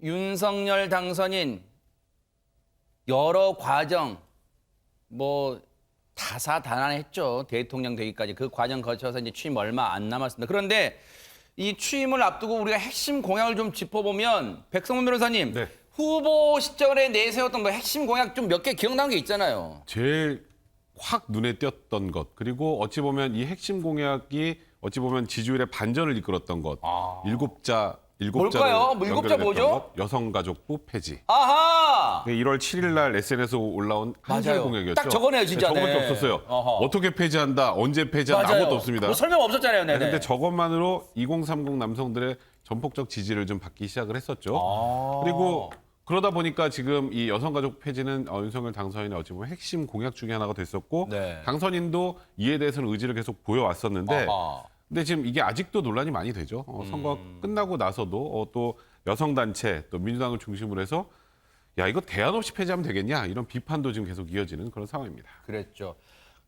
윤석열 당선인 여러 과정 다사다난했죠. 대통령 되기까지 그 과정 거쳐서 이제 취임 얼마 안 남았습니다. 그런데 이 취임을 앞두고 우리가 핵심 공약을 좀 짚어보면 백성문 변호사님 네. 후보 시절에 내세웠던 거 핵심 공약 좀 몇 개 기억나는 게 있잖아요. 제일 확 눈에 띄었던 것, 그리고 어찌 보면 이 핵심 공약이 어찌 보면 지지율의 반전을 이끌었던 것, 일곱자를 뭘까요? 일곱자 연결했던 뭐죠? 것, 여성가족부 폐지. 아하! 1월 7일 날 SNS에 올라온 한 줄 맞아요. 공약이었죠. 딱 저거네요, 진짜. 저거밖에 네. 없었어요. 어허. 어떻게 폐지한다, 언제 폐지한다, 맞아요. 아무것도 없습니다. 뭐 설명 없었잖아요. 네네. 그런데 저것만으로 2030 남성들의 전폭적 지지를 좀 받기 시작을 했었죠. 그리고 그러다 보니까 지금 이 여성가족 폐지는 윤석열 당선인의 어찌 보면 핵심 공약 중에 하나가 됐었고 네. 당선인도 이에 대해서는 의지를 계속 보여왔었는데 아하. 근데 지금 이게 아직도 논란이 많이 되죠. 선거 끝나고 나서도 또 여성단체 또 민주당을 중심으로 해서 야 이거 대안 없이 폐지하면 되겠냐 이런 비판도 지금 계속 이어지는 그런 상황입니다. 그랬죠.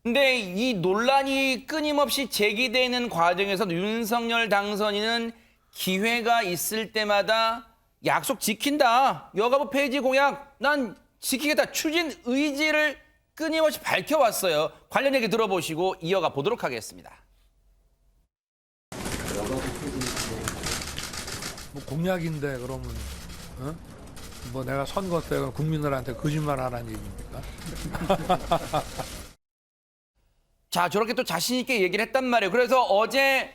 근데 이 논란이 끊임없이 제기되는 과정에서 윤석열 당선인은 기회가 있을 때마다 약속 지킨다. 여가부 폐지 공약 난 지키겠다. 추진 의지를 끊임없이 밝혀왔어요. 관련 얘기 들어보시고 이어가 보도록 하겠습니다. 뭐 공약인데 그러면 뭐 내가 선거 때 국민들한테 거짓말하라는 얘기입니까? 자, 저렇게 또 자신 있게 얘기를 했단 말이에요. 그래서 어제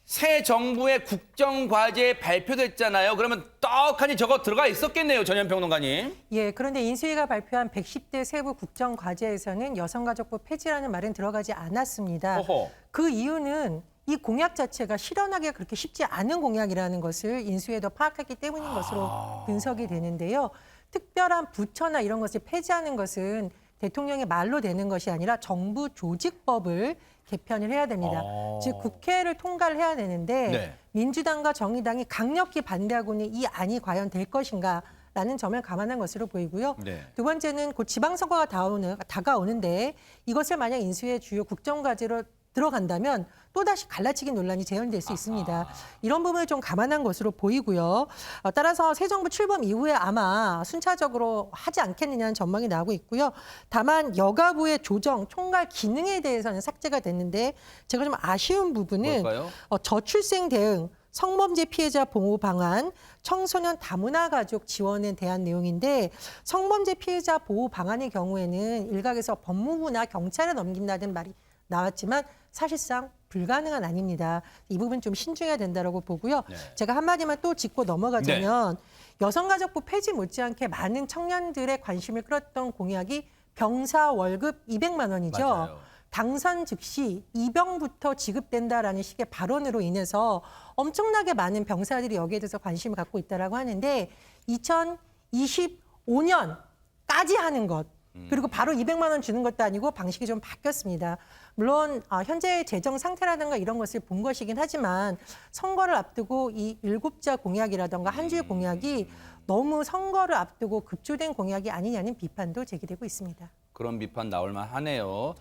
새 정부의 국정과제 발표됐잖아요. 그러면 떡하니 저거 들어가 있었겠네요, 전현 평론가님. 예, 그런데 인수위가 발표한 110대 세부 국정과제에서는 여성가족부 폐지라는 말은 들어가지 않았습니다. 어허. 그 이유는 이 공약 자체가 실현하기가 그렇게 쉽지 않은 공약이라는 것을 인수위에도 파악했기 때문인 것으로 분석이 되는데요. 특별한 부처나 이런 것을 폐지하는 것은 대통령의 말로 되는 것이 아니라 정부 조직법을 개편을 해야 됩니다. 즉 국회를 통과를 해야 되는데 네. 민주당과 정의당이 강력히 반대하고는 이 안이 과연 될 것인가 라는 점을 감안한 것으로 보이고요. 네. 두 번째는 곧 지방선거가 다가오는데 이것을 만약 인수위의 주요 국정과제로 들어간다면 또다시 갈라치기 논란이 재현될 수 있습니다. 이런 부분을 좀 감안한 것으로 보이고요. 따라서 새 정부 출범 이후에 아마 순차적으로 하지 않겠느냐는 전망이 나오고 있고요. 다만 여가부의 조정, 총괄 기능에 대해서는 삭제가 됐는데 제가 좀 아쉬운 부분은 뭘까요? 저출생 대응, 성범죄 피해자 보호 방안, 청소년 다문화 가족 지원에 대한 내용인데 성범죄 피해자 보호 방안의 경우에는 일각에서 법무부나 경찰에 넘긴다는 말이 나왔지만 사실상 불가능한 아닙니다. 이 부분 좀 신중해야 된다고 보고요. 네. 제가 한마디만 또 짚고 넘어가자면 여성가족부 폐지 못지않게 많은 청년들의 관심을 끌었던 공약이 병사 월급 200만 원이죠. 맞아요. 당선 즉시 이병부터 지급된다라는 식의 발언으로 인해서 엄청나게 많은 병사들이 여기에 대해서 관심을 갖고 있다라고 하는데 2025년까지 하는 것 그리고 바로 200만 원 주는 것도 아니고 방식이 좀 바뀌었습니다. 물론 현재 재정 상태라든가 이런 것을 본 것이긴 하지만 선거를 앞두고 이 일곱자 공약이라든가 한 줄 공약이 너무 선거를 앞두고 급조된 공약이 아니냐는 비판도 제기되고 있습니다. 그런 비판 나올 만하네요.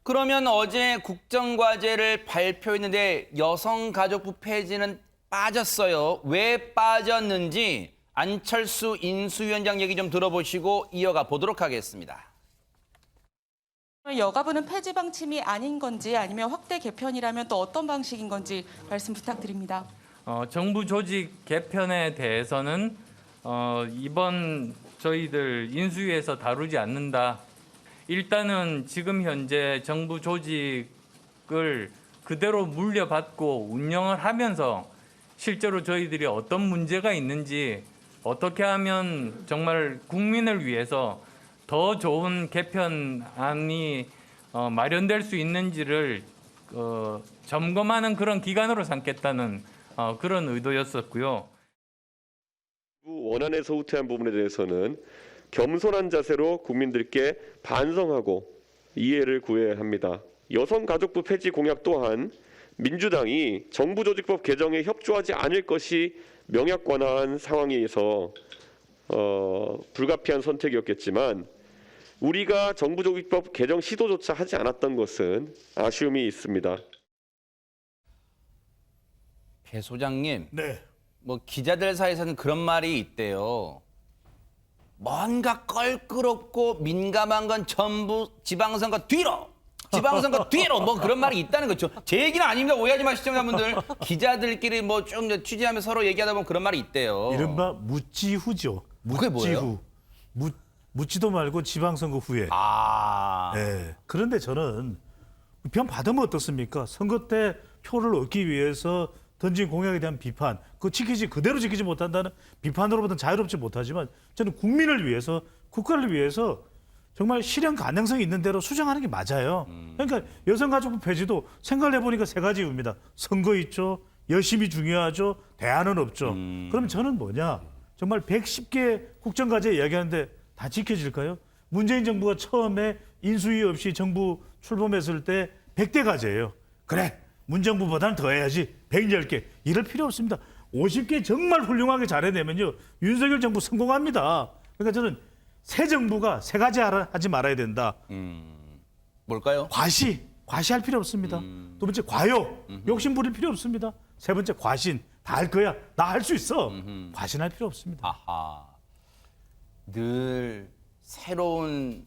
그러면 어제 국정과제를 발표했는데 여성가족부 폐지는 빠졌어요. 왜 빠졌는지 안철수 인수위원장 얘기 좀 들어보시고 이어가 보도록 하겠습니다. 여가부는 폐지 방침이 아닌 건지 아니면 확대 개편이라면 또 어떤 방식인 건지 말씀 부탁드립니다. 정부 조직 개편에 대해서는 이번 저희들 인수위에서 다루지 않는다. 일단은 지금 현재 정부 조직을 그대로 물려받고 운영을 하면서 실제로 저희들이 어떤 문제가 있는지 어떻게 하면 정말 국민을 위해서 더 좋은 개편안이 마련될 수 있는지를 점검하는 그런 기간으로 삼겠다는 그런 의도였었고요. 원안에서 후퇴한 부분에 대해서는 겸손한 자세로 국민들께 반성하고 이해를 구해야 합니다. 여성가족부 폐지 공약 또한 민주당이 정부조직법 개정에 협조하지 않을 것이 명약관화한 상황에서 불가피한 선택이었겠지만 우리가 정부조직법 개정 시도조차 하지 않았던 것은 아쉬움이 있습니다. 배 소장님, 네. 뭐 기자들 사이에서는 그런 말이 있대요. 뭔가 껄끄럽고 민감한 건 전부 지방선거 뒤로. 지방선거 뒤로 뭐 그런 말이 있다는 거죠. 제 얘기는 아닙니다. 오해하지 마시죠, 시청자분들. 기자들끼리 뭐 쭉 취재하면서 서로 얘기하다 보면 그런 말이 있대요. 이른바 묻지후죠. 그게 뭐예요? 묻지도 말고 지방선거 후에. 아. 예. 그런데 저는 편 받으면 어떻습니까? 선거 때 표를 얻기 위해서 던진 공약에 대한 비판, 그대로 지키지 못한다는 비판으로부터는 자유롭지 못하지만 저는 국민을 위해서, 국가를 위해서 정말 실현 가능성이 있는 대로 수정하는 게 맞아요. 그러니까 여성가족부 폐지도 생각을 해보니까 세 가지 이유입니다. 선거 있죠, 열심히 중요하죠, 대안은 없죠. 그럼 저는 뭐냐? 정말 110개 국정과제 이야기하는데 다 지켜질까요? 문재인 정부가 처음에 인수위 없이 정부 출범했을 때 100대 과제예요. 그래, 문정부보다는 더 해야지. 110개. 이럴 필요 없습니다. 50개 정말 훌륭하게 잘해내면요, 윤석열 정부 성공합니다. 그러니까 저는 새 정부가 세 가지 하지 말아야 된다. 뭘까요? 과시할 필요 없습니다. 두 번째, 과요. 욕심 부릴 필요 없습니다. 세 번째, 과신. 다 할 거야. 나 할 수 있어. 과신할 필요 없습니다. 아하. 늘 새로운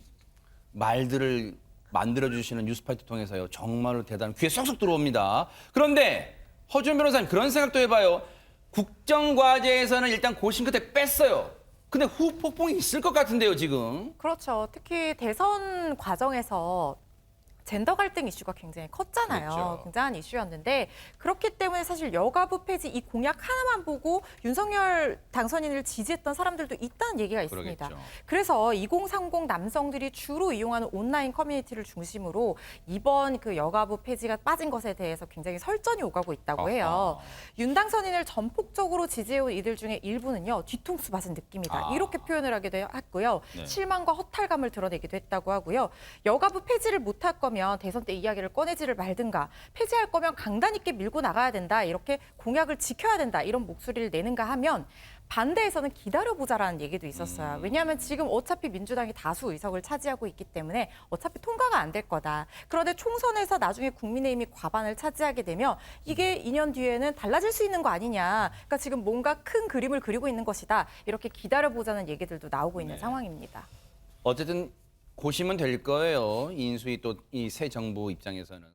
말들을 만들어주시는 뉴스파이트 통해서요. 정말로 대단한 귀에 쏙쏙 들어옵니다. 그런데 허준 변호사님 그런 생각도 해봐요. 국정과제에서는 일단 고심 끝에 뺐어요. 근데 후폭풍이 있을 것 같은데요, 지금. 그렇죠. 특히 대선 과정에서 젠더 갈등 이슈가 굉장히 컸잖아요. 그렇죠. 굉장한 이슈였는데 그렇기 때문에 사실 여가부 폐지 이 공약 하나만 보고 윤석열 당선인을 지지했던 사람들도 있다는 얘기가 있습니다. 그러겠죠. 그래서 2030 남성들이 주로 이용하는 온라인 커뮤니티를 중심으로 이번 그 여가부 폐지가 빠진 것에 대해서 굉장히 설전이 오가고 있다고 해요. 윤 당선인을 전폭적으로 지지해온 이들 중에 일부는요, 뒤통수 맞은 느낌이다. 이렇게 표현을 하기도 했고요. 네. 실망과 허탈감을 드러내기도 했다고 하고요. 여가부 폐지를 못할 거면 대선 때 이야기를 꺼내지를 말든가, 폐지할 거면 강단 있게 밀고 나가야 된다, 이렇게 공약을 지켜야 된다, 이런 목소리를 내는가 하면 반대에서는 기다려보자라는 얘기도 있었어요. 왜냐하면 지금 어차피 민주당이 다수 의석을 차지하고 있기 때문에 어차피 통과가 안 될 거다. 그런데 총선에서 나중에 국민의힘이 과반을 차지하게 되면 이게 2년 뒤에는 달라질 수 있는 거 아니냐. 그러니까 지금 뭔가 큰 그림을 그리고 있는 것이다. 이렇게 기다려보자는 얘기들도 나오고 있는 상황입니다. 어쨌든 고심은 될 거예요. 인수위 또 이 새 정부 입장에서는.